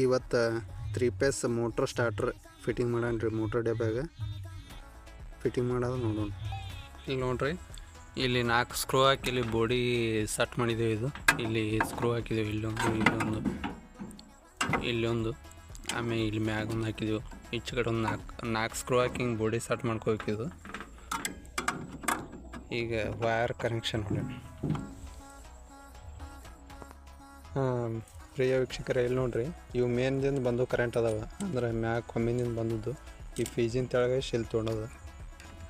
ಇವತ್ತು 3 phase motor starter fitting ಮಾಡೋಣ ರೀ. ಮೋಟ್ರ್ ಡಬ್ಯಾಗ ಫಿಟ್ಟಿಂಗ್ ಮಾಡೋದು ನೋಡೋಣ. ಇಲ್ಲಿ ನೋಡ್ರಿ, ಇಲ್ಲಿ 4 ಸ್ಕ್ರೂ ಹಾಕಿ ಇಲ್ಲಿ ಬೋಡಿ ಸೆಟ್ ಮಾಡಿದ್ದೇವೆ. ಇದು ಇಲ್ಲಿ ಸ್ಕ್ರೂ ಹಾಕಿದ್ದೇವೆ, ಇಲ್ಲೊಂದು ಆಮೇಲೆ ಇಲ್ಲಿ ಮ್ಯಾಗ ಒಂದು ಹಾಕಿದೆವು. ಈಚೆ ಕಡೆ ಒಂದು 4 ಸ್ಕ್ರೂ ಹಾಕಿ ಹಿಂಗೆ ಬೋಡಿ ಸೆಟ್ ಮಾಡ್ಕೋಬೇಕಿದು. ಈಗ ವಯರ್ ಕನೆಕ್ಷನ್ ನೋಡೋಣ. ಪ್ರಿಯ ವೀಕ್ಷಕರೇ, ಇಲ್ಲಿ ನೋಡ್ರಿ, ಇವು ಮೇನ್ದಿಂದ ಬಂದು ಕರೆಂಟ್ ಅದಾವ, ಅಂದ್ರೆ ಮ್ಯಾಗ ಕೊಮ್ಮಿನಿಂದ ಬಂದದ್ದು. ಈ ಫೀಜಿನ ತೆಳಗೆ ಶಿಲ್ ತೊಗೊಂಡದ.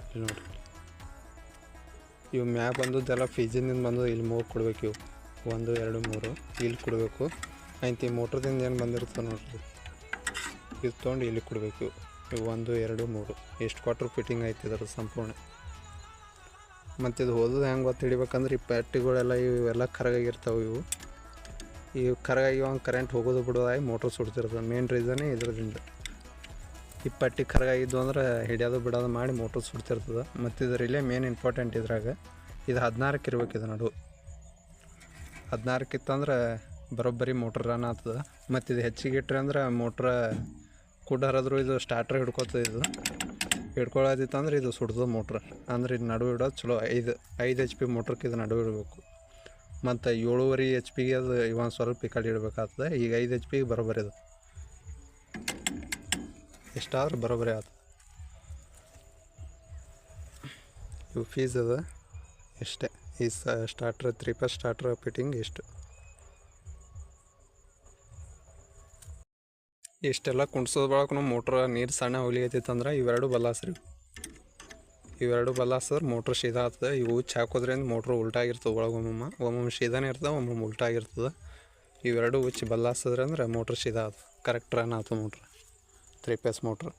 ಇಲ್ಲಿ ನೋಡ್ರಿ, ಇವು ಮ್ಯಾಗ ಬಂದದ್ದೆಲ್ಲ ಫೀಜಿನಿಂದ ಬಂದು ಇಲ್ಲಿ 3 ಕೊಡ್ಬೇಕು. ಇವು 1 2 3 ಇಲ್ಲಿ ಕೊಡಬೇಕು. ಆಯ್ತು, ಈ ಮೋಟ್ರದಿಂದ ಏನು ಬಂದಿರ್ತದೆ ನೋಡ್ರಿ, ಇದು ತೊಗೊಂಡು ಇಲ್ಲಿ ಕೊಡಬೇಕು. ಇವು 1 2 3 ಎಷ್ಟು ಕ್ವಾಟ್ರ್ ಫಿಟ್ಟಿಂಗ್ ಆಯ್ತು ಇದ್ರ ಸಂಪೂರ್ಣ. ಮತ್ತು ಇದು ಹೋದದು ಹೆಂಗೆ ಗೊತ್ತು ಹಿಡಿಬೇಕಂದ್ರೆ, ಈ ಪ್ಯಾಟಿಗಳೆಲ್ಲ ಇವೆಲ್ಲ ಕರಗಾಗಿರ್ತಾವೆ. ಇವು ಕರಗಾಗಿ ಒಂದು ಕರೆಂಟ್ ಹೋಗೋದು ಬಿಡೋದಾಗಿ ಮೋಟ್ರ್ ಸುಡ್ತಿರ್ತದೆ. ಮೇನ್ ರೀಸನ್ನೇ ಇದರಿಂದ. ಈ ಪಟ್ಟಿ ಕರಗಾಗಿದ್ದು ಅಂದ್ರೆ ಹಿಡಿಯೋದು ಬಿಡೋದು ಮಾಡಿ ಮೋಟ್ರ್ ಸುಡ್ತಿರ್ತದೆ. ಮತ್ತು ಇದರಲ್ಲೇ ಮೇನ್ ಇಂಪಾರ್ಟೆಂಟ್ ಇದ್ರಾಗ ಇದು 16ಕ್ಕೆ ಇರ್ಬೇಕು. ಇದು ನಡು 16ಕ್ಕೆ ಇತ್ತಂದ್ರೆ ಬರೋಬ್ಬರಿ ಮೋಟ್ರ್ ರನ್ ಆಗ್ತದೆ. ಮತ್ತು ಇದು ಹೆಚ್ಚಿಗೆ ಇಟ್ರೆ ಅಂದ್ರೆ ಮೋಟ್ರ ಕುಡ್ ಹರಿದ್ರು ಇದು ಸ್ಟಾರ್ಟ್ರ್ ಹಿಡ್ಕೋತದೆ. ಇದು ಹಿಡ್ಕೊಳ್ಳೋದಿತ್ತಂದ್ರೆ ಇದು ಸುಡ್ತದೆ ಮೋಟ್ರ್. ಅಂದ್ರೆ ಇದು ನಡು ಇಡೋದು ಚಲೋ. 5 HP ಮೋಟ್ರಕ್ಕೆ ಇದು ನಡು ಇಡಬೇಕು. ಮತ್ತು 7.5 HP ಅದು ಒಂದು ಸ್ವಲ್ಪ ಈ ಕಡೆ ಇಡಬೇಕಾಗ್ತದೆ. ಈಗ 5 HP ಬರೋಬ್ಬರಿ ಅದು ಎಷ್ಟಾದ್ರೂ ಬರೋಬ್ಬರಿ ಆಗ್ತದೆ. ಇವು ಫೀಸ್ ಅದ ಇಷ್ಟೇ. ಈ ಸ್ಟಾರ್ಟ್ರ್ 3 ಪೇಸ್ ಸ್ಟಾರ್ಟ್ರ್ ಫಿಟ್ಟಿಂಗ್ ಇಷ್ಟೆಲ್ಲ ಕುಣ್ಸೋದು ಬಳಕು ಮೋಟ್ರ್ ನೀರು ಸಣ್ಣ ಹೋಗ್ಲಿಕತ್ತಿತ್ತಂದ್ರೆ ಇವೆರಡು ಬಲ್ಲಾಸ್ರಿ. ಇವೆರಡು ಬಲ್ಲಾಸಿದ್ರೆ ಮೋಟ್ರ್ ಸೀದಾ ಆಗ್ತದೆ. ಇವು ಹಾಕೋದ್ರಿಂದ ಮೋಟ್ರ್ ಉಲ್ಟಾಗಿರ್ತದೆ. ಒಮ್ಮೊಮ್ಮೆ ಸೀದಾನೇ ಇರ್ತದೆ, ಒಮ್ಮೊಮ್ಮೆ ಉಲ್ಟಾಗಿರ್ತದೆ. ಇವೆರಡು ಉಚ್ಚಿ ಬಲ್ಲಾಸಿದ್ರೆ ಅಂದ್ರೆ ಮೋಟ್ರ್ ಸೀದಾ ಆಗ್ತದೆ. ಕರೆಕ್ಟ್ ರನ್ ಆಗ್ತದೆ ಮೋಟ್ರ್, 3 ಪೇಸ್ ಮೋಟ್ರ್.